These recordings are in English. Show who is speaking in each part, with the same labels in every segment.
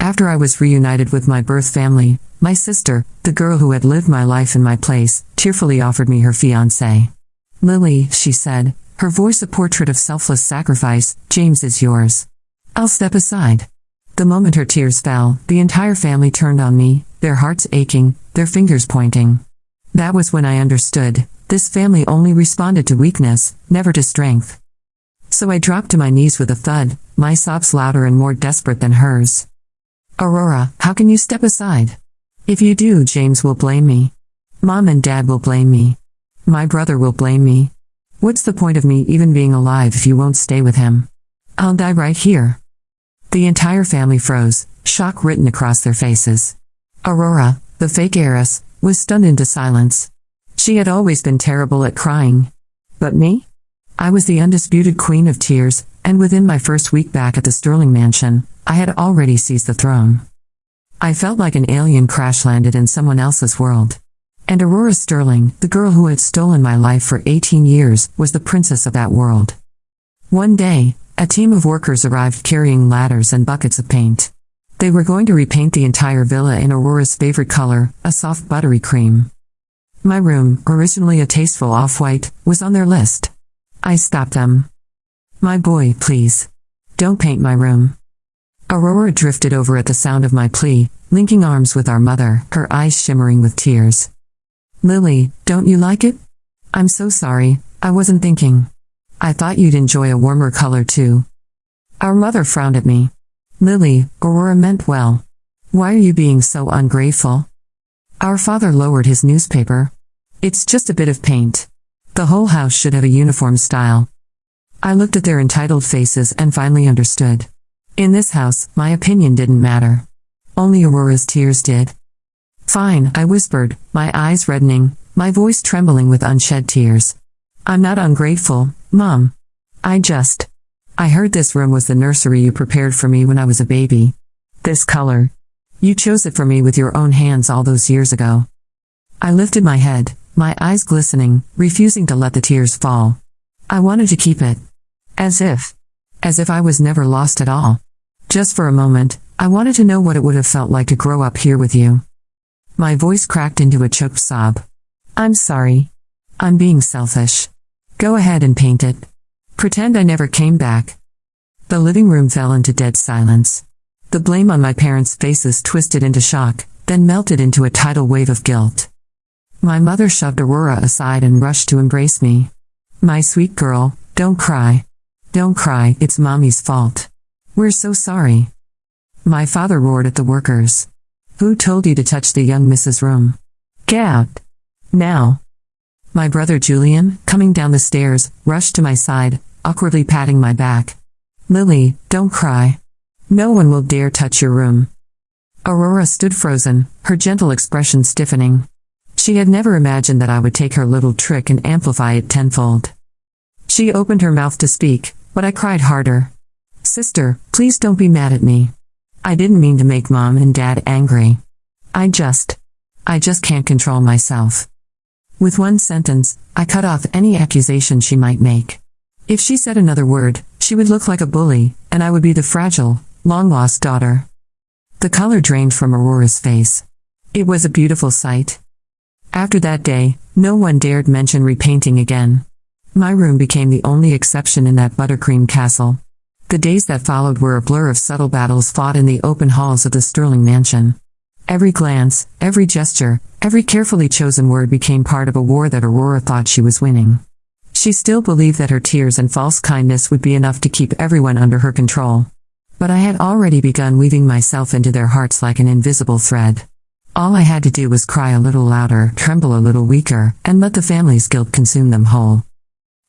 Speaker 1: After I was reunited with my birth family, my sister, the girl who had lived my life in my place, tearfully offered me her fiancé. "Lily," she said, her voice a portrait of selfless sacrifice, "James is yours. I'll step aside." The moment her tears fell, the entire family turned on me, their hearts aching, their fingers pointing. That was when I understood, this family only responded to weakness, never to strength. So I dropped to my knees with a thud, my sobs louder and more desperate than hers. "Aurora, how can you step aside? If you do, James will blame me. Mom and Dad will blame me. My brother will blame me. What's the point of me even being alive if you won't stay with him? I'll die right here." The entire family froze, shock written across their faces. Aurora, the fake heiress, was stunned into silence. She had always been terrible at crying. But me? I was the undisputed queen of tears, and within my first week back at the Sterling mansion, I had already seized the throne. I felt like an alien crash-landed in someone else's world. And Aurora Sterling, the girl who had stolen my life for 18 years, was the princess of that world. One day, a team of workers arrived carrying ladders and buckets of paint. They were going to repaint the entire villa in Aurora's favorite color, a soft buttery cream. My room, originally a tasteful off-white, was on their list. I stopped them. "My boy, please. Don't paint my room." Aurora drifted over at the sound of my plea, linking arms with our mother, her eyes shimmering with tears. "Lily, don't you like it? I'm so sorry, I wasn't thinking. I thought you'd enjoy a warmer color too." Our mother frowned at me. "Lily, Aurora meant well. Why are you being so ungrateful?" Our father lowered his newspaper. "It's just a bit of paint. The whole house should have a uniform style." I looked at their entitled faces and finally understood. In this house, my opinion didn't matter. Only Aurora's tears did. "Fine," I whispered, my eyes reddening, my voice trembling with unshed tears. "I'm not ungrateful, Mom. I heard this room was the nursery you prepared for me when I was a baby. This color. You chose it for me with your own hands all those years ago." I lifted my head, my eyes glistening, refusing to let the tears fall. I wanted to keep it. As if I was never lost at all. Just for a moment, I wanted to know what it would have felt like to grow up here with you. My voice cracked into a choked sob. "I'm sorry. I'm being selfish. Go ahead and paint it. Pretend I never came back." The living room fell into dead silence. The blame on my parents' faces twisted into shock, then melted into a tidal wave of guilt. My mother shoved Aurora aside and rushed to embrace me. "My sweet girl, don't cry. Don't cry, it's Mommy's fault. We're so sorry." My father roared at the workers. "Who told you to touch the young Mrs. Room? Get out. Now." My brother Julian, coming down the stairs, rushed to my side, awkwardly patting my back. "Lily, don't cry. No one will dare touch your room." Aurora stood frozen, her gentle expression stiffening. She had never imagined that I would take her little trick and amplify it tenfold. She opened her mouth to speak, but I cried harder. "Sister, please don't be mad at me. I didn't mean to make Mom and Dad angry. I just can't control myself." With one sentence, I cut off any accusation she might make. If she said another word, she would look like a bully, and I would be the fragile, long-lost daughter. The color drained from Aurora's face. It was a beautiful sight. After that day, no one dared mention repainting again. My room became the only exception in that buttercream castle. The days that followed were a blur of subtle battles fought in the open halls of the Sterling mansion. Every glance, every gesture, every carefully chosen word became part of a war that Aurora thought she was winning. She still believed that her tears and false kindness would be enough to keep everyone under her control. But I had already begun weaving myself into their hearts like an invisible thread. All I had to do was cry a little louder, tremble a little weaker, and let the family's guilt consume them whole.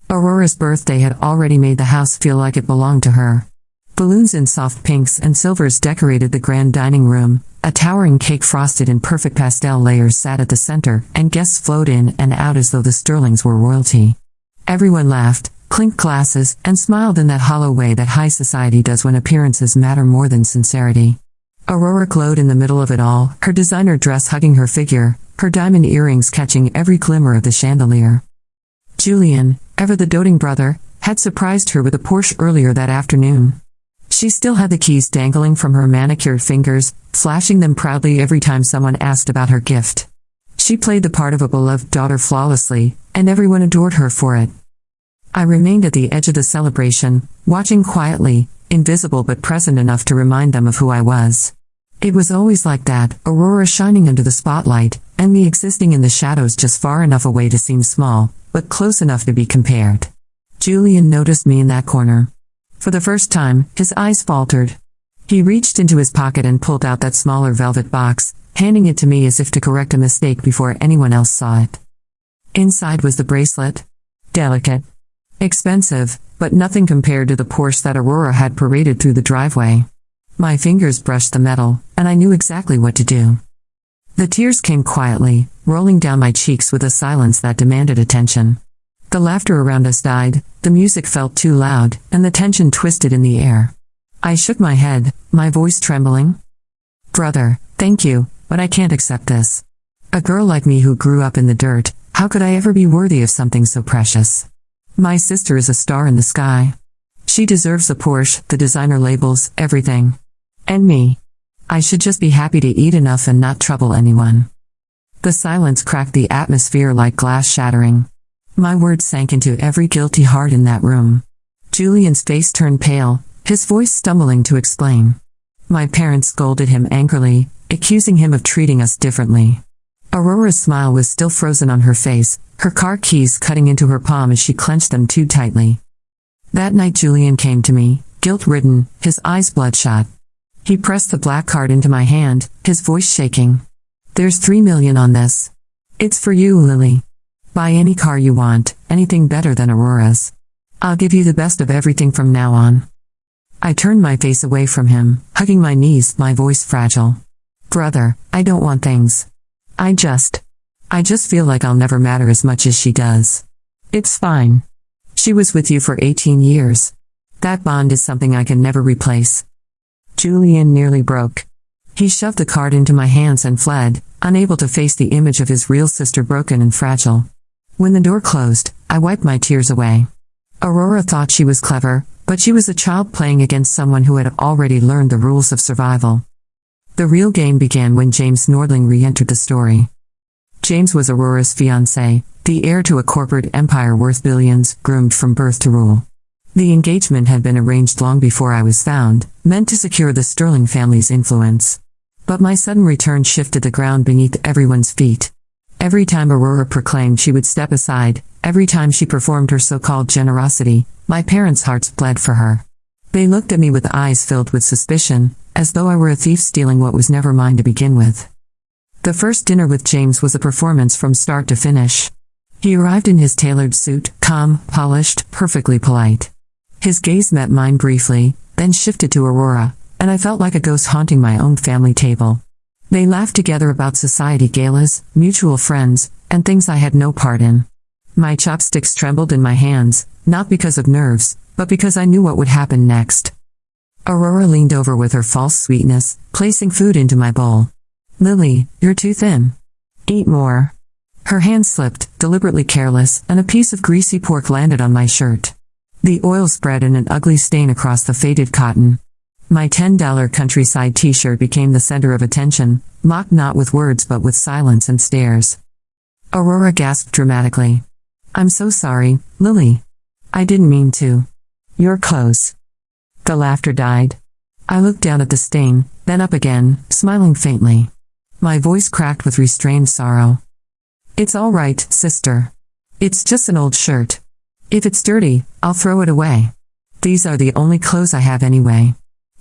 Speaker 1: Aurora's birthday had already made the house feel like it belonged to her. Balloons in soft pinks and silvers decorated the grand dining room, a towering cake frosted in perfect pastel layers sat at the center, and guests flowed in and out as though the Sterlings were royalty. Everyone laughed, clinked glasses, and smiled in that hollow way that high society does when appearances matter more than sincerity. Aurora glowed in the middle of it all, her designer dress hugging her figure, her diamond earrings catching every glimmer of the chandelier. Julian, ever the doting brother, had surprised her with a Porsche earlier that afternoon. She still had the keys dangling from her manicured fingers, flashing them proudly every time someone asked about her gift. She played the part of a beloved daughter flawlessly, and everyone adored her for it. I remained at the edge of the celebration, watching quietly, invisible but present enough to remind them of who I was. It was always like that, Aurora shining under the spotlight, and me existing in the shadows just far enough away to seem small, but close enough to be compared. Julian noticed me in that corner. For the first time, his eyes faltered. He reached into his pocket and pulled out that smaller velvet box, handing it to me as if to correct a mistake before anyone else saw it. Inside was the bracelet. Delicate. Expensive, but nothing compared to the Porsche that Aurora had paraded through the driveway. My fingers brushed the metal, and I knew exactly what to do. The tears came quietly, rolling down my cheeks with a silence that demanded attention. The laughter around us died, the music felt too loud, and the tension twisted in the air. I shook my head, my voice trembling. Brother, thank you, but I can't accept this. A girl like me who grew up in the dirt, how could I ever be worthy of something so precious? My sister is a star in the sky. She deserves the Porsche, the designer labels, everything. And me. I should just be happy to eat enough and not trouble anyone. The silence cracked the atmosphere like glass shattering. My words sank into every guilty heart in that room. Julian's face turned pale, his voice stumbling to explain. My parents scolded him angrily, accusing him of treating us differently. Aurora's smile was still frozen on her face, her car keys cutting into her palm as she clenched them too tightly. That night Julian came to me, guilt-ridden, his eyes bloodshot. He pressed the black card into my hand, his voice shaking. There's $3 million on this. It's for you, Lily. Buy any car you want, anything better than Aurora's. I'll give you the best of everything from now on. I turned my face away from him, hugging my knees, my voice fragile. Brother, I don't want things. I just feel like I'll never matter as much as she does. It's fine. She was with you for 18 years. That bond is something I can never replace. Julian nearly broke. He shoved the card into my hands and fled, unable to face the image of his real sister broken and fragile. When the door closed, I wiped my tears away. Aurora thought she was clever, but she was a child playing against someone who had already learned the rules of survival. The real game began when James Nordling re-entered the story. James was Aurora's fiancé, the heir to a corporate empire worth billions, groomed from birth to rule. The engagement had been arranged long before I was found, meant to secure the Sterling family's influence. But my sudden return shifted the ground beneath everyone's feet. Every time Aurora proclaimed she would step aside, every time she performed her so-called generosity, my parents' hearts bled for her. They looked at me with eyes filled with suspicion, as though I were a thief stealing what was never mine to begin with. The first dinner with James was a performance from start to finish. He arrived in his tailored suit, calm, polished, perfectly polite. His gaze met mine briefly, then shifted to Aurora, and I felt like a ghost haunting my own family table. They laughed together about society galas, mutual friends, and things I had no part in. My chopsticks trembled in my hands, not because of nerves, but because I knew what would happen next. Aurora leaned over with her false sweetness, placing food into my bowl. Lily, you're too thin. Eat more. Her hand slipped, deliberately careless, and a piece of greasy pork landed on my shirt. The oil spread in an ugly stain across the faded cotton. My $10 countryside t-shirt became the center of attention, mocked not with words but with silence and stares. Aurora gasped dramatically. I'm so sorry, Lily. I didn't mean to. Your clothes. The laughter died. I looked down at the stain, then up again, smiling faintly. My voice cracked with restrained sorrow. It's all right, sister. It's just an old shirt. If it's dirty, I'll throw it away. These are the only clothes I have anyway.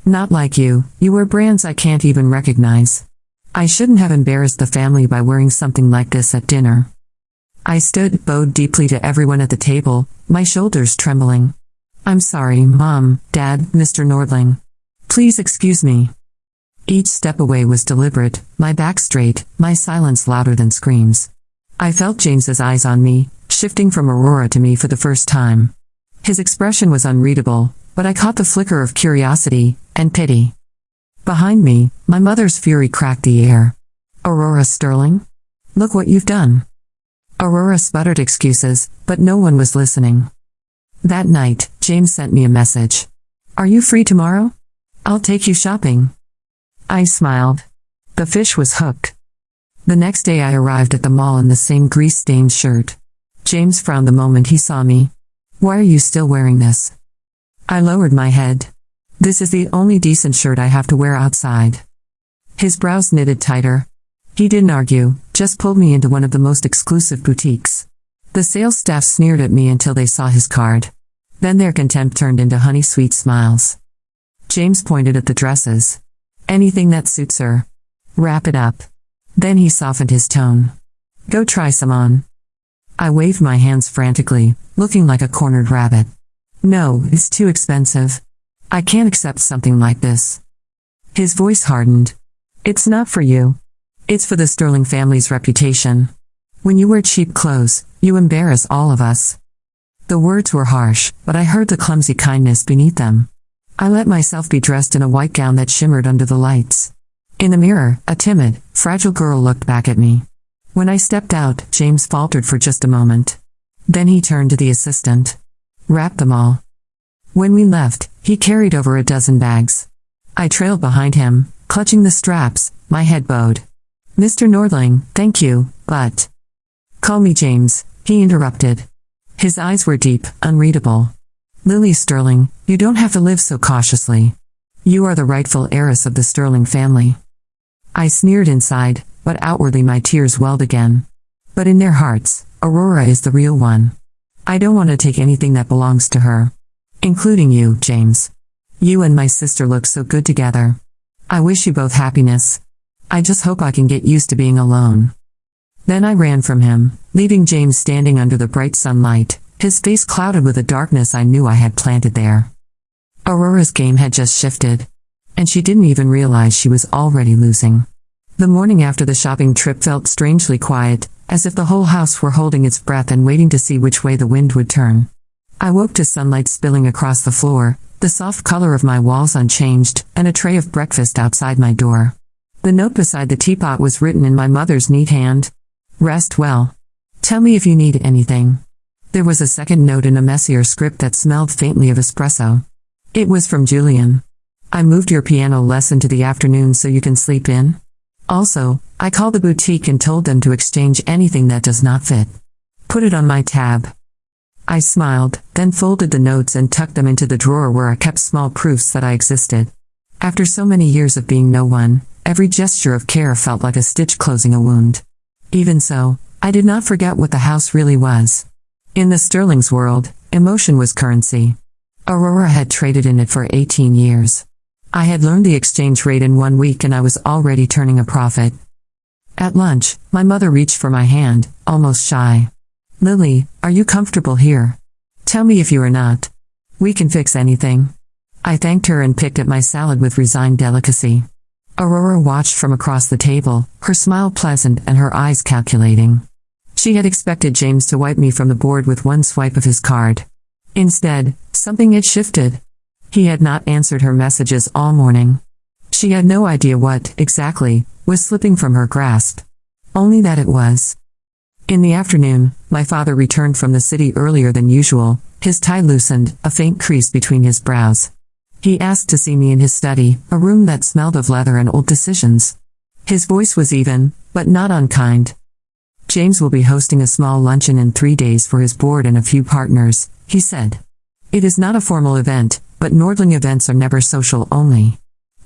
Speaker 1: Not like you, you wear brands I can't even recognize. I shouldn't have embarrassed the family by wearing something like this at dinner. I stood, bowed deeply to everyone at the table, my shoulders trembling. I'm sorry, Mom, Dad, Mr. Nordling. Please excuse me. Each step away was deliberate, my back straight, my silence louder than screams. I felt James's eyes on me, shifting from Aurora to me for the first time. His expression was unreadable, but I caught the flicker of curiosity and pity. Behind me, my mother's fury cracked the air. Aurora Sterling? Look what you've done. Aurora sputtered excuses, but no one was listening. That night, James sent me a message. Are you free tomorrow? I'll take you shopping. I smiled. The fish was hooked. The next day I arrived at the mall in the same grease-stained shirt. James frowned the moment he saw me. Why are you still wearing this? I lowered my head. This is the only decent shirt I have to wear outside. His brows knitted tighter. He didn't argue, just pulled me into one of the most exclusive boutiques. The sales staff sneered at me until they saw his card. Then their contempt turned into honey-sweet smiles. James pointed at the dresses. Anything that suits her. Wrap it up. Then he softened his tone. Go try some on. I waved my hands frantically, looking like a cornered rabbit. No, it's too expensive. I can't accept something like this. His voice hardened. It's not for you. It's for the Sterling family's reputation. When you wear cheap clothes, you embarrass all of us. The words were harsh, but I heard the clumsy kindness beneath them. I let myself be dressed in a white gown that shimmered under the lights. In the mirror, a timid, fragile girl looked back at me. When I stepped out, James faltered for just a moment. Then he turned to the assistant. Wrap them all. When we left, he carried over a dozen bags. I trailed behind him, clutching the straps, my head bowed. Mr. Nordling, thank you, but... Call me James, he interrupted. His eyes were deep, unreadable. Lily Sterling, you don't have to live so cautiously. You are the rightful heiress of the Sterling family. I sneered inside, but outwardly my tears welled again. But in their hearts, Aurora is the real one. I don't want to take anything that belongs to her. Including you, James. You and my sister look so good together. I wish you both happiness. I just hope I can get used to being alone. Then I ran from him, leaving James standing under the bright sunlight, his face clouded with a darkness I knew I had planted there. Aurora's game had just shifted. And she didn't even realize she was already losing. The morning after the shopping trip felt strangely quiet, as if the whole house were holding its breath and waiting to see which way the wind would turn. I woke to sunlight spilling across the floor, the soft color of my walls unchanged, and a tray of breakfast outside my door. The note beside the teapot was written in my mother's neat hand. Rest well. Tell me if you need anything. There was a second note in a messier script that smelled faintly of espresso. It was from Julian. I moved your piano lesson to the afternoon so you can sleep in. Also, I called the boutique and told them to exchange anything that does not fit. Put it on my tab. I smiled, then folded the notes and tucked them into the drawer where I kept small proofs that I existed. After so many years of being no one, every gesture of care felt like a stitch closing a wound. Even so, I did not forget what the house really was. In the Sterling's world, emotion was currency. Aurora had traded in it for 18 years. I had learned the exchange rate in 1 week and I was already turning a profit. At lunch, my mother reached for my hand, almost shy. Lily, are you comfortable here? Tell me if you are not. We can fix anything. I thanked her and picked at my salad with resigned delicacy. Aurora watched from across the table, her smile pleasant and her eyes calculating. She had expected James to wipe me from the board with one swipe of his card. Instead, something had shifted. He had not answered her messages all morning. She had no idea what, exactly, was slipping from her grasp. Only that it was. In the afternoon, my father returned from the city earlier than usual, his tie loosened, a faint crease between his brows. He asked to see me in his study, a room that smelled of leather and old decisions. His voice was even, but not unkind. James will be hosting a small luncheon in 3 days for his board and a few partners, he said. It is not a formal event, but Nordling events are never social only.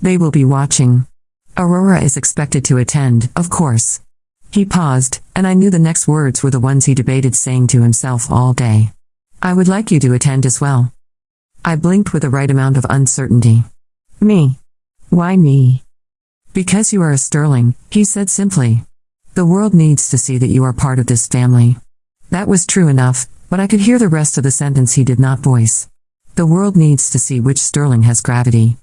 Speaker 1: They will be watching. Aurora is expected to attend, of course. He paused, and I knew the next words were the ones he debated saying to himself all day. I would like you to attend as well. I blinked with the right amount of uncertainty. Me? Why me? Because you are a Sterling, he said simply. The world needs to see that you are part of this family. That was true enough, but I could hear the rest of the sentence he did not voice. The world needs to see which Sterling has gravity.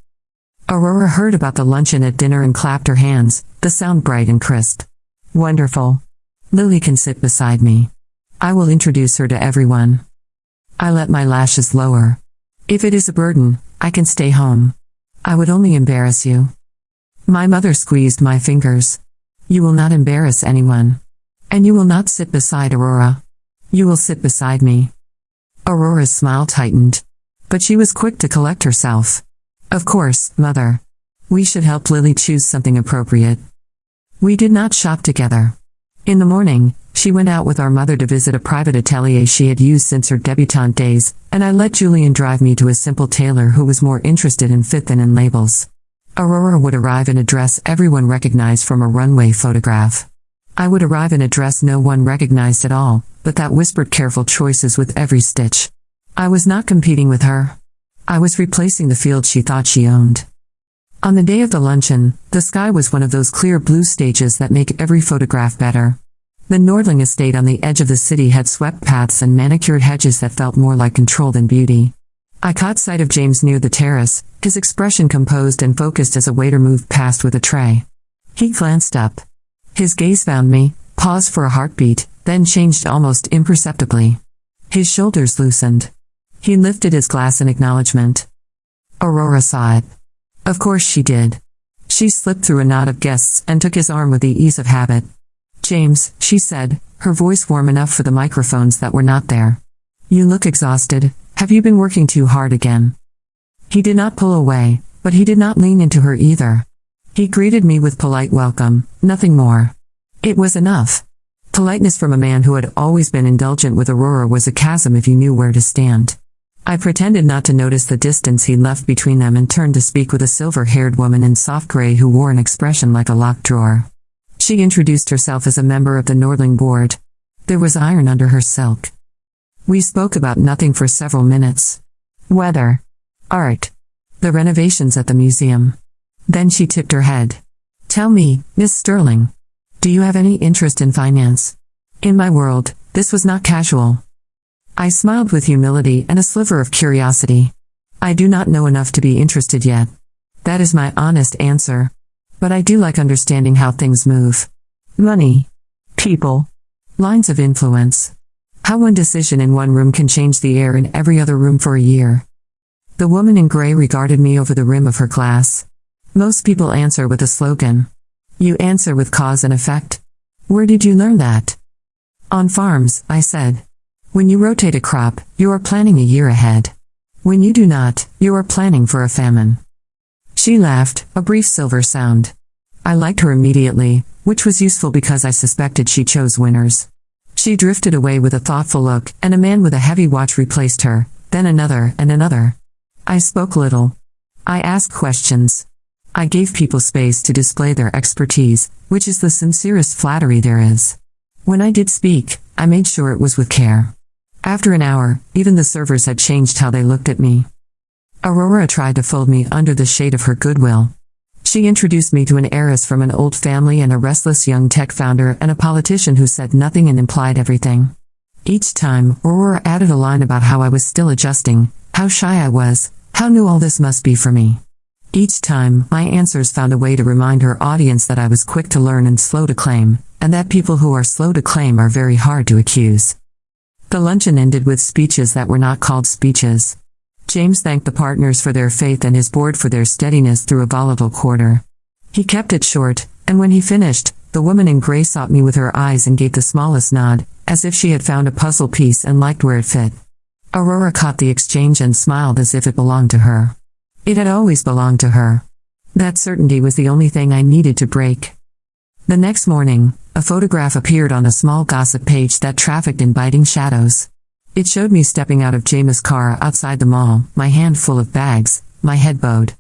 Speaker 1: Aurora heard about the luncheon at dinner and clapped her hands, the sound bright and crisp. Wonderful. Lily can sit beside me. I will introduce her to everyone. I let my lashes lower. If it is a burden, I can stay home. I would only embarrass you. My mother squeezed my fingers. You will not embarrass anyone. And you will not sit beside Aurora. You will sit beside me. Aurora's smile tightened. But she was quick to collect herself. Of course, Mother. We should help Lily choose something appropriate. We did not shop together. In the morning, she went out with our mother to visit a private atelier she had used since her debutante days, and I let Julian drive me to a simple tailor who was more interested in fit than in labels. Aurora would arrive in a dress everyone recognized from a runway photograph. I would arrive in a dress no one recognized at all, but that whispered careful choices with every stitch. I was not competing with her. I was replacing the field she thought she owned. On the day of the luncheon, the sky was one of those clear blue stages that make every photograph better. The Nordling estate on the edge of the city had swept paths and manicured hedges that felt more like control than beauty. I caught sight of James near the terrace, his expression composed and focused as a waiter moved past with a tray. He glanced up. His gaze found me, paused for a heartbeat, then changed almost imperceptibly. His shoulders loosened. He lifted his glass in acknowledgement. Aurora saw it. Of course she did. She slipped through a knot of guests and took his arm with the ease of habit. James, she said, her voice warm enough for the microphones that were not there. You look exhausted. Have you been working too hard again? He did not pull away, but he did not lean into her either. He greeted me with polite welcome, nothing more. It was enough. Politeness from a man who had always been indulgent with Aurora was a chasm if you knew where to stand. I pretended not to notice the distance he left between them and turned to speak with a silver-haired woman in soft gray who wore an expression like a locked drawer. She introduced herself as a member of the Nordling board. There was iron under her silk. We spoke about nothing for several minutes. Weather. Art. The renovations at the museum. Then she tipped her head. Tell me, Miss Sterling. Do you have any interest in finance? In my world, this was not casual. I smiled with humility and a sliver of curiosity. I do not know enough to be interested yet. That is my honest answer. But I do like understanding how things move. Money. People. Lines of influence. How one decision in one room can change the air in every other room for a year. The woman in gray regarded me over the rim of her glass. Most people answer with a slogan. You answer with cause and effect. Where did you learn that? On farms, I said. When you rotate a crop, you are planning a year ahead. When you do not, you are planning for a famine. She laughed, a brief silver sound. I liked her immediately, which was useful because I suspected she chose winners. She drifted away with a thoughtful look, and a man with a heavy watch replaced her, then another and another. I spoke little. I asked questions. I gave people space to display their expertise, which is the sincerest flattery there is. When I did speak, I made sure it was with care. After an hour, even the servers had changed how they looked at me. Aurora tried to fold me under the shade of her goodwill. She introduced me to an heiress from an old family and a restless young tech founder and a politician who said nothing and implied everything. Each time, Aurora added a line about how I was still adjusting, how shy I was, how new all this must be for me. Each time, my answers found a way to remind her audience that I was quick to learn and slow to claim, and that people who are slow to claim are very hard to accuse. The luncheon ended with speeches that were not called speeches. James thanked the partners for their faith and his board for their steadiness through a volatile quarter. He kept it short, and when he finished, the woman in gray sought me with her eyes and gave the smallest nod, as if she had found a puzzle piece and liked where it fit. Aurora caught the exchange and smiled as if it belonged to her. It had always belonged to her. That certainty was the only thing I needed to break. The next morning, a photograph appeared on a small gossip page that trafficked in biting shadows. It showed me stepping out of James' car outside the mall, my hand full of bags, my head bowed.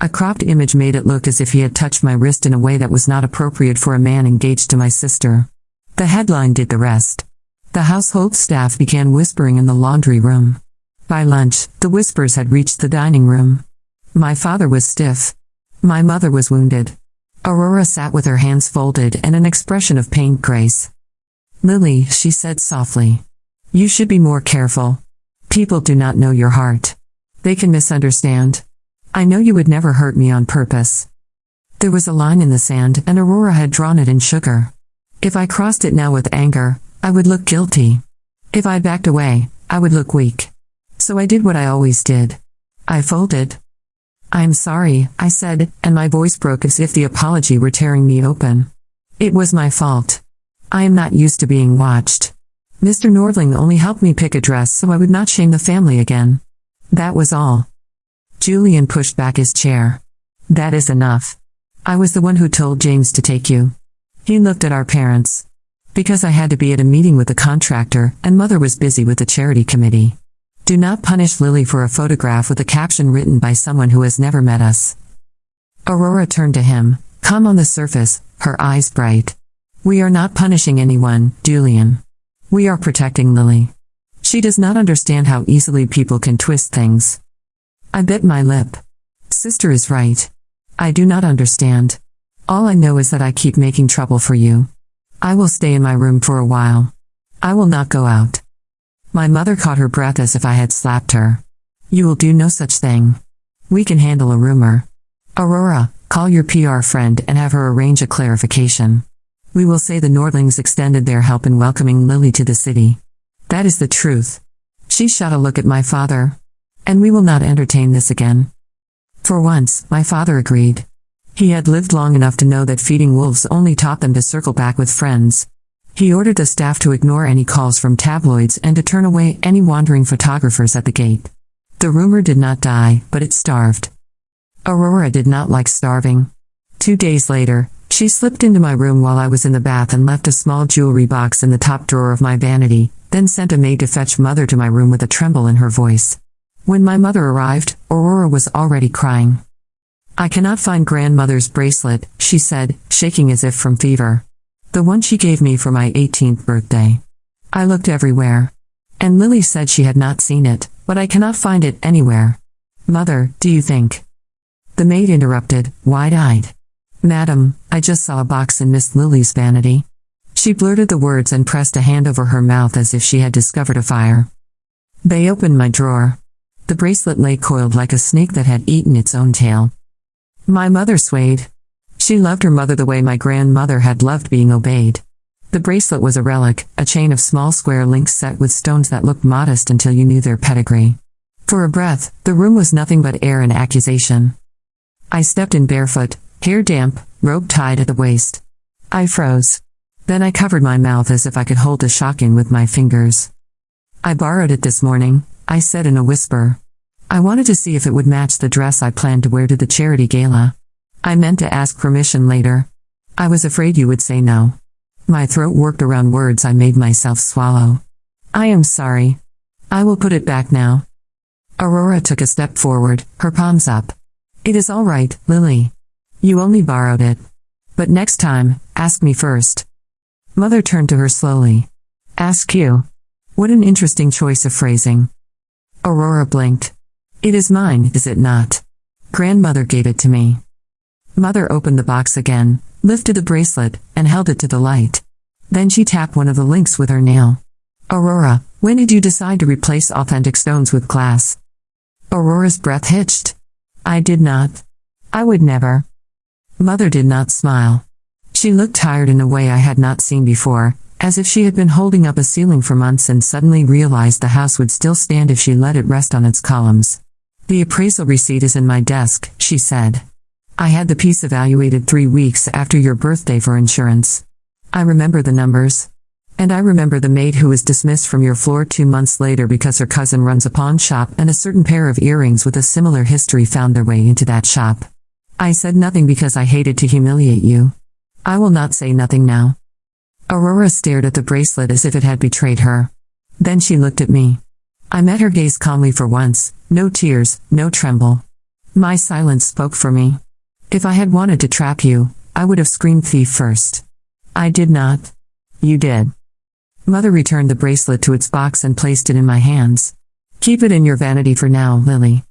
Speaker 1: A cropped image made it look as if he had touched my wrist in a way that was not appropriate for a man engaged to my sister. The headline did the rest. The household staff began whispering in the laundry room. By lunch, the whispers had reached the dining room. My father was stiff. My mother was wounded. Aurora sat with her hands folded and an expression of pained grace. Lily, she said softly. You should be more careful. People do not know your heart. They can misunderstand. I know you would never hurt me on purpose. There was a line in the sand and Aurora had drawn it in sugar. If I crossed it now with anger, I would look guilty. If I backed away, I would look weak. So I did what I always did. I folded. I'm sorry, I said, and my voice broke as if the apology were tearing me open. It was my fault. I am not used to being watched. Mr. Nordling only helped me pick a dress so I would not shame the family again. That was all. Julian pushed back his chair. That is enough. I was the one who told James to take you. He looked at our parents. Because I had to be at a meeting with the contractor, and Mother was busy with the charity committee. Do not punish Lily for a photograph with a caption written by someone who has never met us. Aurora turned to him, calm on the surface, her eyes bright. We are not punishing anyone, Julian. We are protecting Lily. She does not understand how easily people can twist things. I bit my lip. Sister is right. I do not understand. All I know is that I keep making trouble for you. I will stay in my room for a while. I will not go out. My mother caught her breath as if I had slapped her. You will do no such thing. We can handle a rumor. Aurora, call your PR friend and have her arrange a clarification. We will say the Nordlings extended their help in welcoming Lily to the city. That is the truth. She shot a look at my father. And we will not entertain this again. For once, my father agreed. He had lived long enough to know that feeding wolves only taught them to circle back with friends. He ordered the staff to ignore any calls from tabloids and to turn away any wandering photographers at the gate. The rumor did not die, but it starved. Aurora did not like starving. 2 days later, she slipped into my room while I was in the bath and left a small jewelry box in the top drawer of my vanity, then sent a maid to fetch Mother to my room with a tremble in her voice. When my mother arrived, Aurora was already crying. I cannot find grandmother's bracelet, she said, shaking as if from fever. The one she gave me for my 18th birthday. I looked everywhere. And Lily said she had not seen it, but I cannot find it anywhere. Mother, do you think? The maid interrupted, wide-eyed. Madam, I just saw a box in Miss Lily's vanity. She blurted the words and pressed a hand over her mouth as if she had discovered a fire. They opened my drawer. The bracelet lay coiled like a snake that had eaten its own tail. My mother swayed. She loved her mother the way my grandmother had loved being obeyed. The bracelet was a relic, a chain of small square links set with stones that looked modest until you knew their pedigree. For a breath, the room was nothing but air and accusation. I stepped in barefoot, hair damp, robe tied at the waist. I froze. Then I covered my mouth as if I could hold the shock in with my fingers. I borrowed it this morning, I said in a whisper. I wanted to see if it would match the dress I planned to wear to the charity gala. I meant to ask permission later. I was afraid you would say no. My throat worked around words I made myself swallow. I am sorry. I will put it back now. Aurora took a step forward, her palms up. It is all right, Lily. You only borrowed it. But next time, ask me first. Mother turned to her slowly. Ask you. What an interesting choice of phrasing. Aurora blinked. It is mine, is it not? Grandmother gave it to me. Mother opened the box again, lifted the bracelet, and held it to the light. Then she tapped one of the links with her nail. Aurora, when did you decide to replace authentic stones with glass? Aurora's breath hitched. I did not. I would never. Mother did not smile. She looked tired in a way I had not seen before, as if she had been holding up a ceiling for months and suddenly realized the house would still stand if she let it rest on its columns. The appraisal receipt is in my desk, she said. I had the piece evaluated 3 weeks after your birthday for insurance. I remember the numbers. And I remember the maid who was dismissed from your floor 2 months later because her cousin runs a pawn shop and a certain pair of earrings with a similar history found their way into that shop. I said nothing because I hated to humiliate you. I will not say nothing now. Aurora stared at the bracelet as if it had betrayed her. Then she looked at me. I met her gaze calmly for once, no tears, no tremble. My silence spoke for me. If I had wanted to trap you, I would have screamed thief first. I did not. You did. Mother returned the bracelet to its box and placed it in my hands. Keep it in your vanity for now, Lily.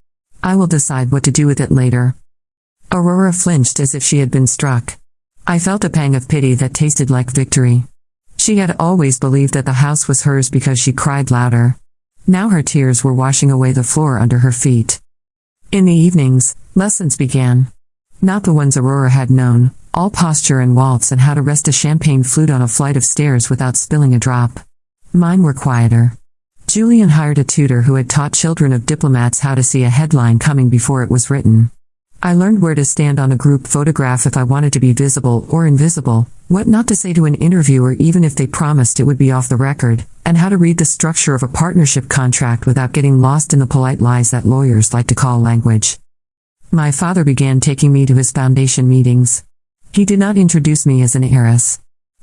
Speaker 1: I will decide what to do with it later. Aurora flinched as if she had been struck. I felt a pang of pity that tasted like victory. She had always believed that the house was hers because she cried louder. Now her tears were washing away the floor under her feet. In the evenings, lessons began. Not the ones Aurora had known, all posture and waltz and how to rest a champagne flute on a flight of stairs without spilling a drop. Mine were quieter. Julian hired a tutor who had taught children of diplomats how to see a headline coming before it was written. I learned where to stand on a group photograph if I wanted to be visible or invisible, what not to say to an interviewer even if they promised it would be off the record, and how to read the structure of a partnership contract without getting lost in the polite lies that lawyers like to call language. My father began taking me to his foundation meetings. He did not introduce me as an heiress.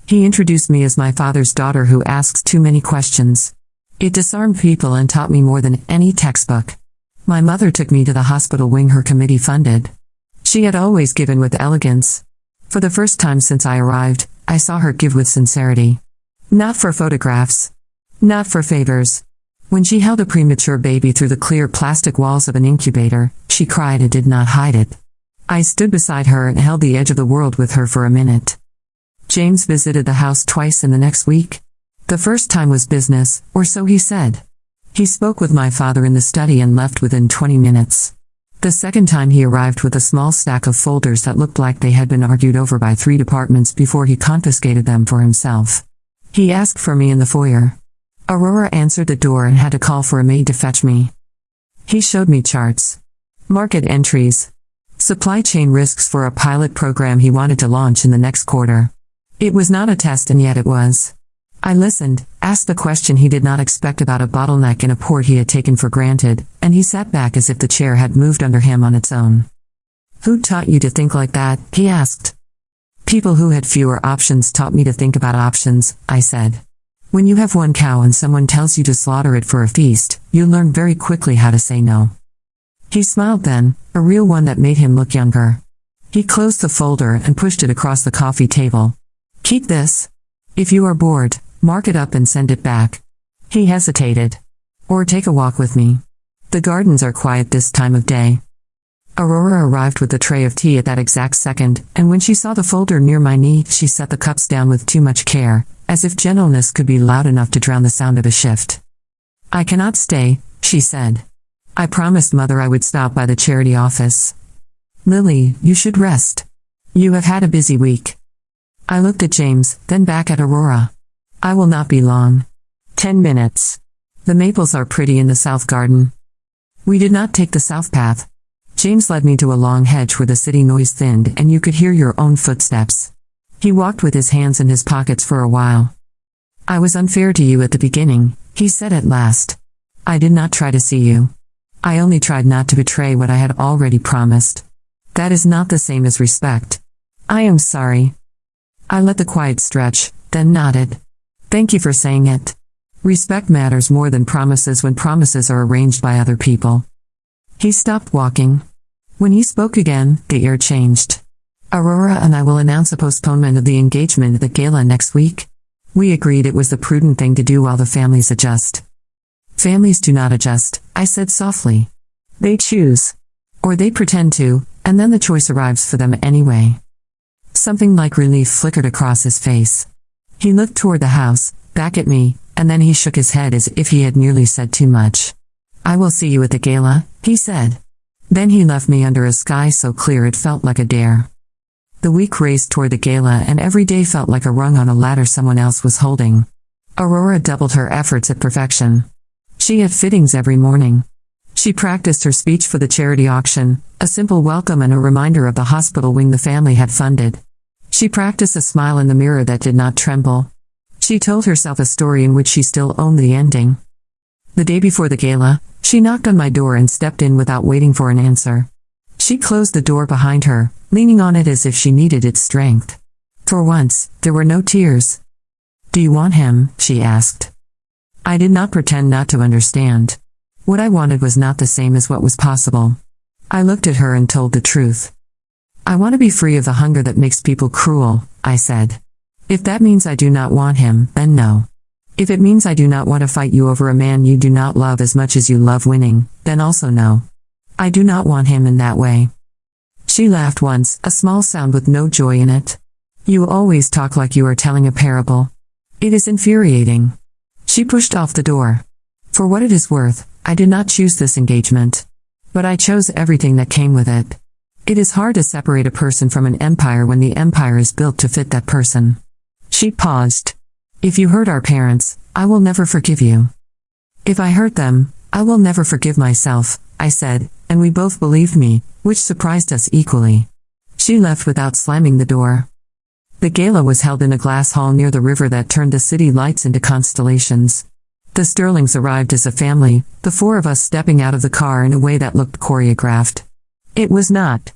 Speaker 1: He introduced me as my father's daughter who asks too many questions. It disarmed people and taught me more than any textbook. My mother took me to the hospital wing her committee funded. She had always given with elegance. For the first time since I arrived, I saw her give with sincerity. Not for photographs. Not for favors. When she held a premature baby through the clear plastic walls of an incubator, she cried and did not hide it. I stood beside her and held the edge of the world with her for a minute. James visited the house twice in the next week. The first time was business, or so he said. He spoke with my father in the study and left within 20 minutes. The second time he arrived with a small stack of folders that looked like they had been argued over by 3 departments before he confiscated them for himself. He asked for me in the foyer. Aurora answered the door and had to call for a maid to fetch me. He showed me charts. Market entries. Supply chain risks for a pilot program he wanted to launch in the next quarter. It was not a test and yet it was. I listened, asked the question he did not expect about a bottleneck in a port he had taken for granted, and he sat back as if the chair had moved under him on its own. Who taught you to think like that? He asked. People who had fewer options taught me to think about options, I said. When you have one cow and someone tells you to slaughter it for a feast, you learn very quickly how to say no. He smiled then, a real one that made him look younger. He closed the folder and pushed it across the coffee table. Keep this. If you are bored, mark it up and send it back. He hesitated. Or take a walk with me. The gardens are quiet this time of day. Aurora arrived with a tray of tea at that exact second, and when she saw the folder near my knee, she set the cups down with too much care, as if gentleness could be loud enough to drown the sound of a shift. I cannot stay, she said. I promised Mother I would stop by the charity office. Lily, you should rest. You have had a busy week. I looked at James, then back at Aurora. I will not be long. 10 minutes. The maples are pretty in the south garden. We did not take the south path. James led me to a long hedge where the city noise thinned and you could hear your own footsteps. He walked with his hands in his pockets for a while. I was unfair to you at the beginning, he said at last. I did not try to see you. I only tried not to betray what I had already promised. That is not the same as respect. I am sorry. I let the quiet stretch, then nodded. Thank you for saying it. Respect matters more than promises when promises are arranged by other people. He stopped walking. When he spoke again, the air changed. Aurora and I will announce a postponement of the engagement at the gala next week. We agreed it was the prudent thing to do while the families adjust. Families do not adjust, I said softly. They choose. Or they pretend to, and then the choice arrives for them anyway. Something like relief flickered across his face. He looked toward the house, back at me, and then he shook his head as if he had nearly said too much. I will see you at the gala, he said. Then he left me under a sky so clear it felt like a dare. The week raced toward the gala and every day felt like a rung on a ladder someone else was holding. Aurora doubled her efforts at perfection. She had fittings every morning. She practiced her speech for the charity auction, a simple welcome and a reminder of the hospital wing the family had funded. She practiced a smile in the mirror that did not tremble. She told herself a story in which she still owned the ending. The day before the gala, she knocked on my door and stepped in without waiting for an answer. She closed the door behind her, leaning on it as if she needed its strength. For once, there were no tears. Do you want him? She asked. I did not pretend not to understand. What I wanted was not the same as what was possible. I looked at her and told the truth. I want to be free of the hunger that makes people cruel, I said. If that means I do not want him, then no. If it means I do not want to fight you over a man you do not love as much as you love winning, then also no. I do not want him in that way. She laughed once, a small sound with no joy in it. You always talk like you are telling a parable. It is infuriating. She pushed off the door. For what it is worth, I did not choose this engagement. But I chose everything that came with it. It is hard to separate a person from an empire when the empire is built to fit that person. She paused. If you hurt our parents, I will never forgive you. If I hurt them, I will never forgive myself, I said, and we both believed me, which surprised us equally. She left without slamming the door. The gala was held in a glass hall near the river that turned the city lights into constellations. The Sterlings arrived as a family, the four of us stepping out of the car in a way that looked choreographed. It was not.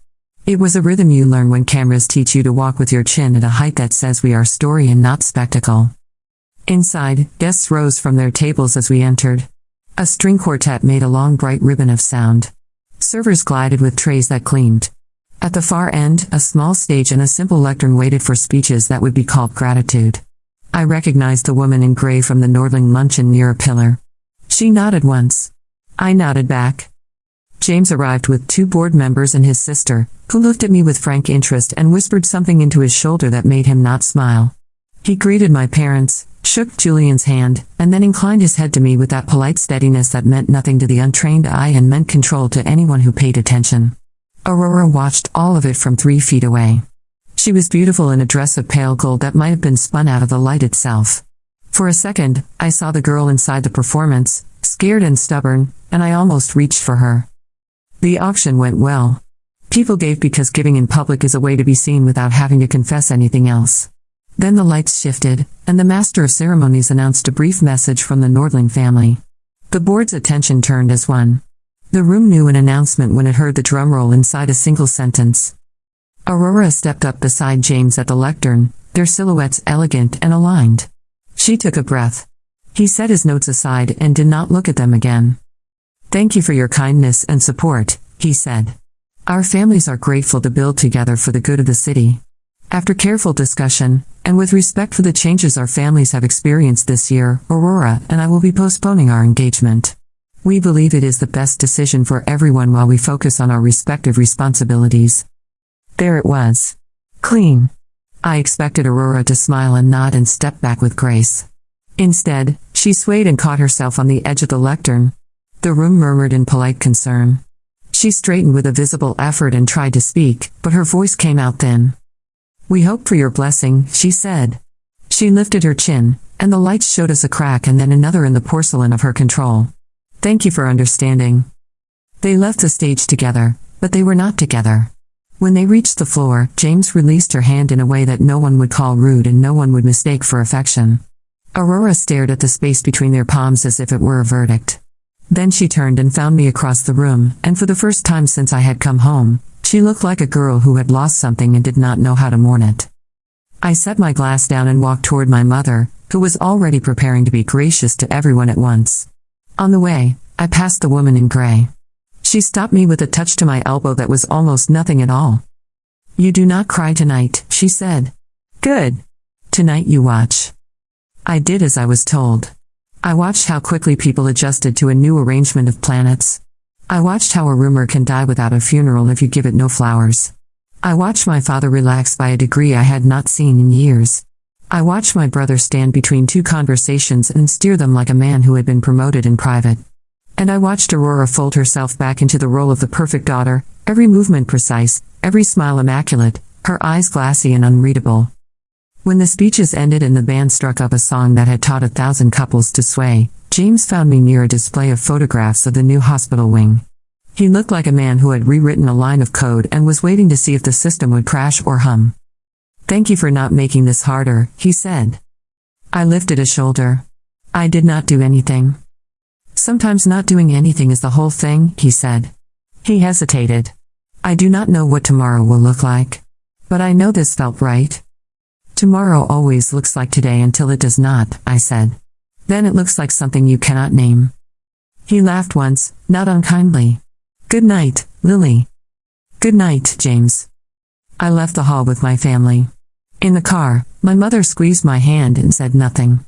Speaker 1: It was a rhythm you learn when cameras teach you to walk with your chin at a height that says we are story and not spectacle. Inside, guests rose from their tables as we entered. A string quartet made a long bright ribbon of sound. Servers glided with trays that gleamed. At the far end, a small stage and a simple lectern waited for speeches that would be called gratitude. I recognized the woman in gray from the Nordling luncheon near a pillar. She nodded once. I nodded back. James arrived with 2 board members and his sister, who looked at me with frank interest and whispered something into his shoulder that made him not smile. He greeted my parents, shook Julian's hand, and then inclined his head to me with that polite steadiness that meant nothing to the untrained eye and meant control to anyone who paid attention. Aurora watched all of it from 3 feet away. She was beautiful in a dress of pale gold that might have been spun out of the light itself. For a second, I saw the girl inside the performance, scared and stubborn, and I almost reached for her. The auction went well. People gave because giving in public is a way to be seen without having to confess anything else. Then the lights shifted, and the master of ceremonies announced a brief message from the Nordling family. The board's attention turned as one. The room knew an announcement when it heard the drum roll inside a single sentence. Aurora stepped up beside James at the lectern, their silhouettes elegant and aligned. She took a breath. He set his notes aside and did not look at them again. "Thank you for your kindness and support," he said. "Our families are grateful to build together for the good of the city." After careful discussion, and with respect for the changes our families have experienced this year, Aurora and I will be postponing our engagement. We believe it is the best decision for everyone while we focus on our respective responsibilities. There it was. Clean. I expected Aurora to smile and nod and step back with grace. Instead, she swayed and caught herself on the edge of the lectern. The room murmured in polite concern. She straightened with a visible effort and tried to speak, but her voice came out thin. "We hope for your blessing," she said. She lifted her chin, and the lights showed us a crack and then another in the porcelain of her control. "Thank you for understanding." They left the stage together, but they were not together. When they reached the floor, James released her hand in a way that no one would call rude and no one would mistake for affection. Aurora stared at the space between their palms as if it were a verdict. Then she turned and found me across the room, and for the first time since I had come home, she looked like a girl who had lost something and did not know how to mourn it. I set my glass down and walked toward my mother, who was already preparing to be gracious to everyone at once. On the way, I passed the woman in gray. She stopped me with a touch to my elbow that was almost nothing at all. "You do not cry tonight," she said. "Good. Tonight you watch." I did as I was told. I watched how quickly people adjusted to a new arrangement of planets. I watched how a rumor can die without a funeral if you give it no flowers. I watched my father relax by a degree I had not seen in years. I watched my brother stand between 2 conversations and steer them like a man who had been promoted in private. And I watched Aurora fold herself back into the role of the perfect daughter, every movement precise, every smile immaculate, her eyes glassy and unreadable. When the speeches ended and the band struck up a song that had taught 1,000 couples to sway, James found me near a display of photographs of the new hospital wing. He looked like a man who had rewritten a line of code and was waiting to see if the system would crash or hum. "Thank you for not making this harder," he said. I lifted a shoulder. "I did not do anything." "Sometimes not doing anything is the whole thing," he said. He hesitated. "I do not know what tomorrow will look like. But I know this felt right." "Tomorrow always looks like today until it does not," I said. "Then it looks like something you cannot name." He laughed once, not unkindly. "Good night, Lily." "Good night, James." I left the hall with my family. In the car, my mother squeezed my hand and said nothing.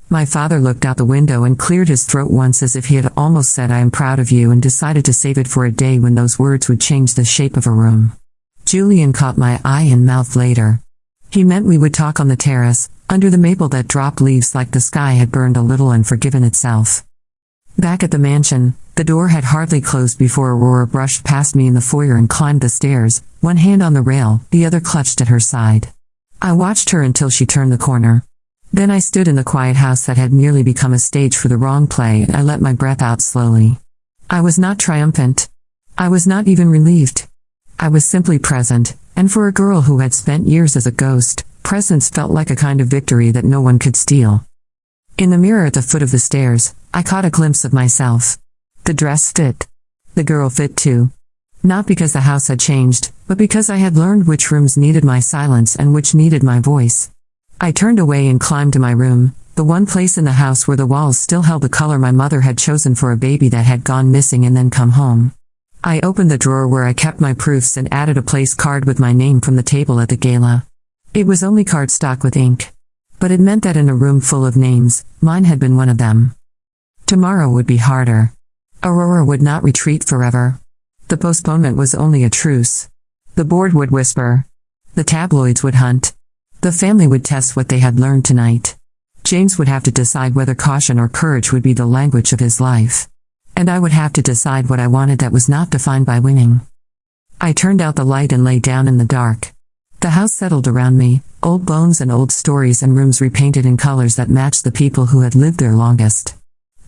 Speaker 1: My father looked out the window and cleared his throat once as if he had almost said "I am proud of you" and decided to save it for a day when those words would change the shape of a room. Julian caught my eye and mouthed later. He meant we would talk on the terrace, under the maple that dropped leaves like the sky had burned a little and forgiven itself. Back at the mansion, the door had hardly closed before Aurora brushed past me in the foyer and climbed the stairs, one hand on the rail, the other clutched at her side. I watched her until she turned the corner. Then I stood in the quiet house that had nearly become a stage for the wrong play and I let my breath out slowly. I was not triumphant. I was not even relieved. I was simply present, and for a girl who had spent years as a ghost, Presence felt like a kind of victory that no one could steal. In the mirror at the foot of the stairs, I caught a glimpse of myself. The dress fit. The girl fit too. Not because the house had changed, but because I had learned which rooms needed my silence and which needed my voice. I turned away and climbed to my room, the one place in the house where the walls still held the color my mother had chosen for a baby that had gone missing and then come home. I opened the drawer where I kept my proofs and added a place card with my name from the table at the gala. It was only cardstock with ink. But it meant that in a room full of names, mine had been one of them. Tomorrow would be harder. Aurora would not retreat forever. The postponement was only a truce. The board would whisper. The tabloids would hunt. The family would test what they had learned tonight. James would have to decide whether caution or courage would be the language of his life. And I would have to decide what I wanted that was not defined by winning. I turned out the light and lay down in the dark. The house settled around me, old bones and old stories and rooms repainted in colors that matched the people who had lived there longest.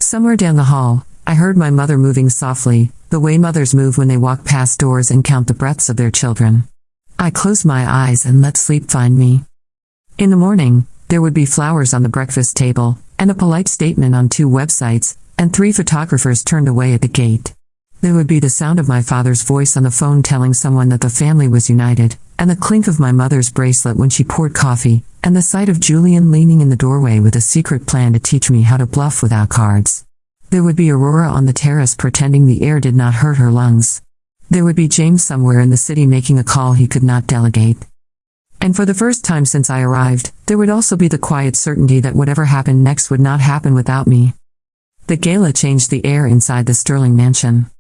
Speaker 1: Somewhere down the hall, I heard my mother moving softly, the way mothers move when they walk past doors and count the breaths of their children. I closed my eyes and let sleep find me. In the morning, there would be flowers on the breakfast table, and a polite statement on 2 websites, and 3 photographers turned away at the gate. There would be the sound of my father's voice on the phone telling someone that the family was united, and the clink of my mother's bracelet when she poured coffee, and the sight of Julian leaning in the doorway with a secret plan to teach me how to bluff without cards. There would be Aurora on the terrace pretending the air did not hurt her lungs. There would be James somewhere in the city making a call he could not delegate. And for the first time since I arrived, there would also be the quiet certainty that whatever happened next would not happen without me. The gala changed the air inside the Sterling mansion.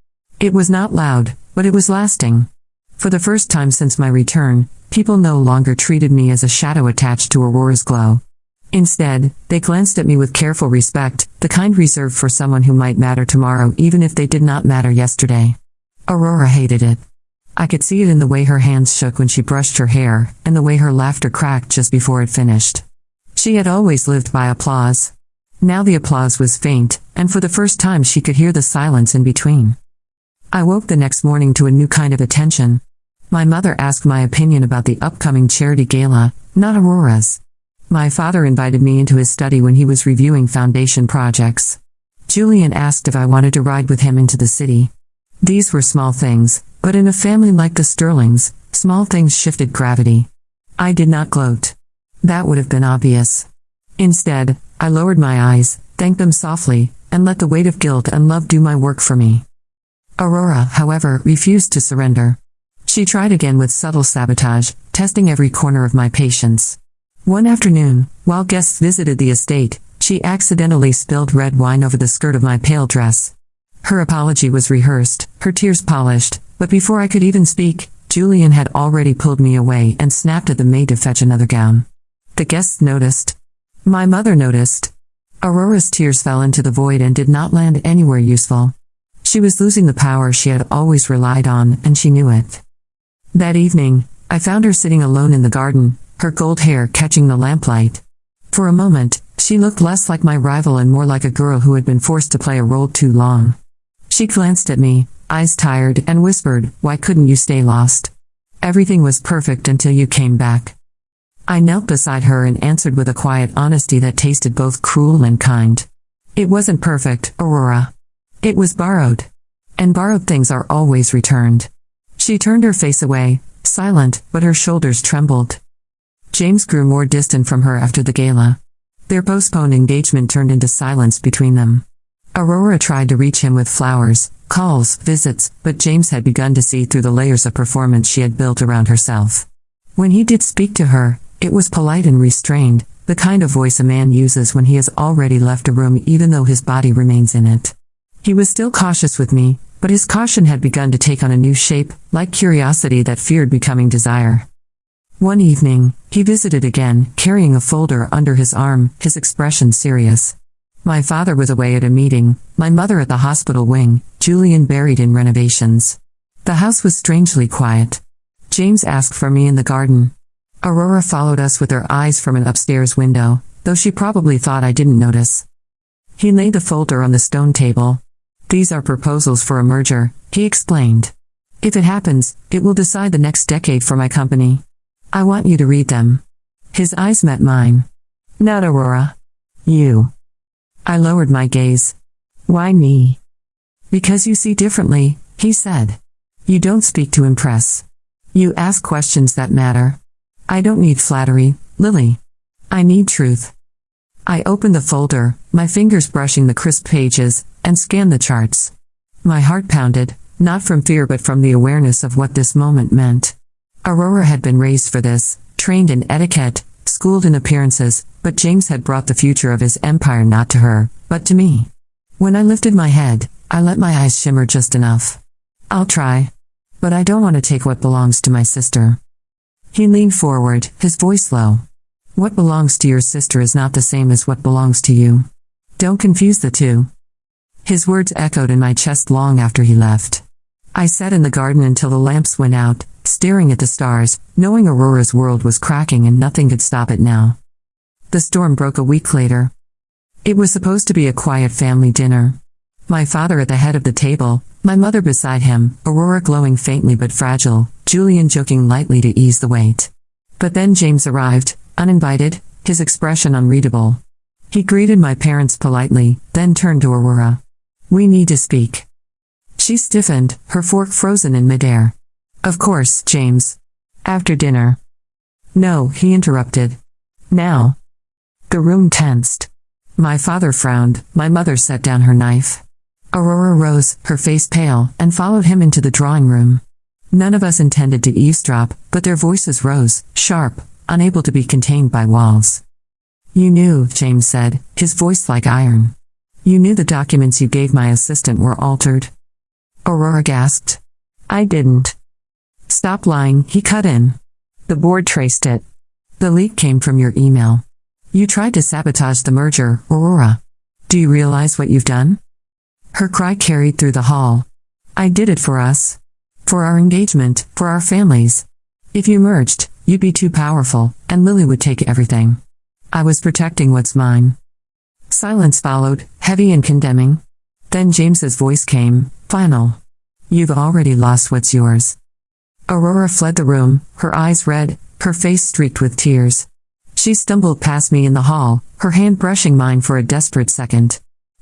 Speaker 1: It was not loud, but it was lasting. For the first time since my return, people no longer treated me as a shadow attached to Aurora's glow. Instead, they glanced at me with careful respect, the kind reserved for someone who might matter tomorrow even if they did not matter yesterday. Aurora hated it. I could see it in the way her hands shook when she brushed her hair, and the way her laughter cracked just before it finished. She had always lived by applause. Now the applause was faint, and for the first time she could hear the silence in between. I woke the next morning to a new kind of attention. My mother asked my opinion about the upcoming charity gala, not Aurora's. My father invited me into his study when he was reviewing foundation projects. Julian asked if I wanted to ride with him into the city. These were small things, but in a family like the Sterlings, small things shifted gravity. I did not gloat. That would have been obvious. Instead, I lowered my eyes, thanked them softly, and let the weight of guilt and love do my work for me. Aurora, however, refused to surrender. She tried again with subtle sabotage, testing every corner of my patience. One afternoon, while guests visited the estate, she accidentally spilled red wine over the skirt of my pale dress. Her apology was rehearsed, her tears polished, but before I could even speak, Julian had already pulled me away and snapped at the maid to fetch another gown. The guests noticed. My mother noticed. Aurora's tears fell into the void and did not land anywhere useful. She was losing the power she had always relied on, and she knew it. That evening, I found her sitting alone in the garden, her gold hair catching the lamplight. For a moment, she looked less like my rival and more like a girl who had been forced to play a role too long. She glanced at me, eyes tired, and whispered, "Why couldn't you stay lost? Everything was perfect until you came back." I knelt beside her and answered with a quiet honesty that tasted both cruel and kind. "It wasn't perfect, Aurora. It was borrowed. And borrowed things are always returned." She turned her face away, silent, but her shoulders trembled. James grew more distant from her after the gala. Their postponed engagement turned into silence between them. Aurora tried to reach him with flowers, calls, visits, but James had begun to see through the layers of performance she had built around herself. When he did speak to her, it was polite and restrained, the kind of voice a man uses when he has already left a room even though his body remains in it. He was still cautious with me, but his caution had begun to take on a new shape, like curiosity that feared becoming desire. One evening, he visited again, carrying a folder under his arm, his expression serious. My father was away at a meeting, my mother at the hospital wing, Julian buried in renovations. The house was strangely quiet. James asked for me in the garden. Aurora followed us with her eyes from an upstairs window, though she probably thought I didn't notice. He laid the folder on the stone table. "These are proposals for a merger," he explained. "If it happens, it will decide the next decade for my company. I want you to read them." His eyes met mine. Not Aurora. You. I lowered my gaze. Why me? Because you see differently, he said. You don't speak to impress. You ask questions that matter. I don't need flattery, Lily. I need truth. I opened the folder, my fingers brushing the crisp pages, and scanned the charts. My heart pounded, not from fear but from the awareness of what this moment meant. Aurora had been raised for this, trained in etiquette, schooled in appearances, but James had brought the future of his empire not to her, but to me. When I lifted my head, I let my eyes shimmer just enough. I'll try. But I don't want to take what belongs to my sister. He leaned forward, his voice low. What belongs to your sister is not the same as what belongs to you. Don't confuse the two. His words echoed in my chest long after he left. I sat in the garden until the lamps went out, staring at the stars, knowing Aurora's world was cracking and nothing could stop it now. The storm broke a week later. It was supposed to be a quiet family dinner. My father at the head of the table, my mother beside him, Aurora glowing faintly but fragile, Julian joking lightly to ease the weight. But then James arrived, uninvited, his expression unreadable. He greeted my parents politely, then turned to Aurora. We need to speak. She stiffened, her fork frozen in midair. Of course, James. After dinner. No, he interrupted. Now. The room tensed. My father frowned, my mother set down her knife. Aurora rose, her face pale, and followed him into the drawing room. None of us intended to eavesdrop, but their voices rose, sharp, unable to be contained by walls. You knew, James said, his voice like iron. You knew the documents you gave my assistant were altered. Aurora gasped. I didn't. Stop lying, he cut in. The board traced it. The leak came from your email. You tried to sabotage the merger, Aurora. Do you realize what you've done? Her cry carried through the hall. I did it for us. For our engagement, for our families. If you merged, you'd be too powerful, and Lily would take everything. I was protecting what's mine. Silence followed, heavy and condemning. Then James's voice came, final. You've already lost what's yours. Aurora fled the room, her eyes red, her face streaked with tears. She stumbled past me in the hall, her hand brushing mine for a desperate second.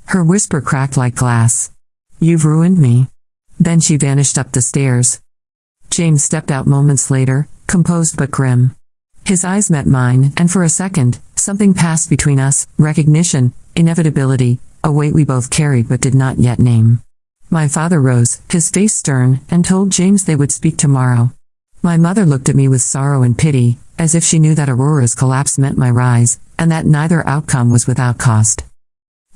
Speaker 1: Her whisper cracked like glass. You've ruined me. Then she vanished up the stairs. James stepped out moments later, composed but grim. His eyes met mine, and for a second, something passed between us, recognition, inevitability, a weight we both carried but did not yet name. My father rose, his face stern, and told James they would speak tomorrow. My mother looked at me with sorrow and pity, as if she knew that Aurora's collapse meant my rise, and that neither outcome was without cost.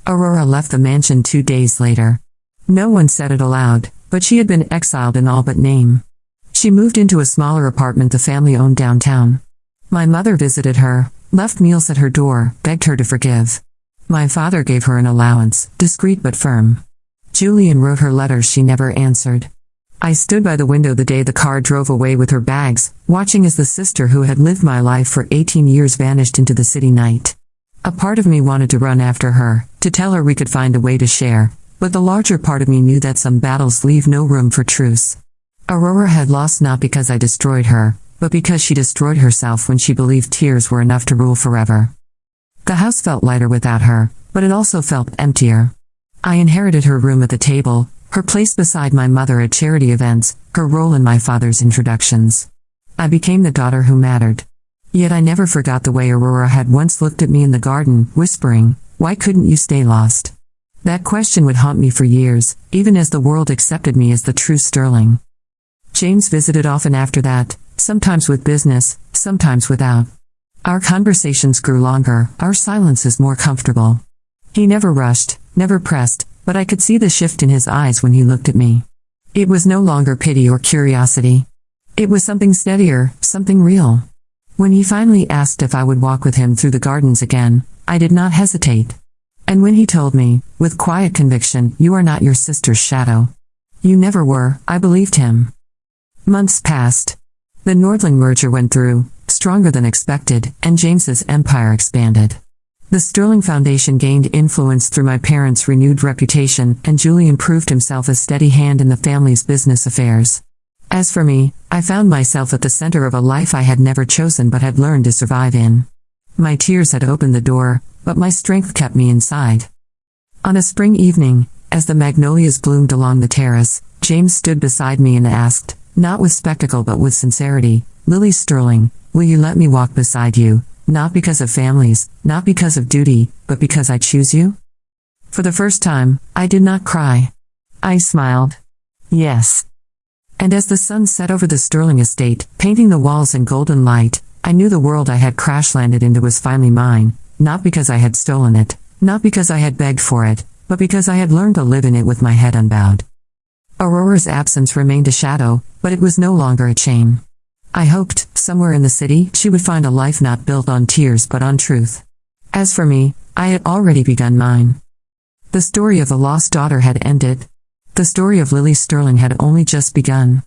Speaker 1: Aurora left the mansion 2 days later. No one said it aloud, but she had been exiled in all but name. She moved into a smaller apartment the family owned downtown. My mother visited her, left meals at her door, begged her to forgive. My father gave her an allowance, discreet but firm. Julian wrote her letters she never answered. I stood by the window the day the car drove away with her bags, watching as the sister who had lived my life for 18 years vanished into the city night. A part of me wanted to run after her, to tell her we could find a way to share, but the larger part of me knew that some battles leave no room for truce. Aurora had lost not because I destroyed her, but because she destroyed herself when she believed tears were enough to rule forever. The house felt lighter without her, but it also felt emptier. I inherited her room at the table, her place beside my mother at charity events, her role in my father's introductions. I became the daughter who mattered. Yet I never forgot the way Aurora had once looked at me in the garden, whispering, "Why couldn't you stay lost?" That question would haunt me for years, even as the world accepted me as the true Sterling. James visited often after that, sometimes with business, sometimes without. Our conversations grew longer, our silences more comfortable. He never rushed, never pressed, but I could see the shift in his eyes when he looked at me. It was no longer pity or curiosity. It was something steadier, something real. When he finally asked if I would walk with him through the gardens again, I did not hesitate. And when he told me, with quiet conviction, "You are not your sister's shadow. You never were," I believed him. Months passed. The Nordling merger went through, stronger than expected, and James's empire expanded. The Sterling Foundation gained influence through my parents' renewed reputation, and Julian proved himself a steady hand in the family's business affairs. As for me, I found myself at the center of a life I had never chosen but had learned to survive in. My tears had opened the door, but my strength kept me inside. On a spring evening, as the magnolias bloomed along the terrace, James stood beside me and asked, not with spectacle but with sincerity, "Lily Sterling, will you let me walk beside you, not because of families, not because of duty, but because I choose you?" For the first time, I did not cry. I smiled. Yes. And as the sun set over the Sterling estate, painting the walls in golden light, I knew the world I had crash-landed into was finally mine, not because I had stolen it, not because I had begged for it, but because I had learned to live in it with my head unbowed. Aurora's absence remained a shadow, but it was no longer a shame. I hoped, somewhere in the city, she would find a life not built on tears but on truth. As for me, I had already begun mine. The story of the lost daughter had ended. The story of Lily Sterling had only just begun.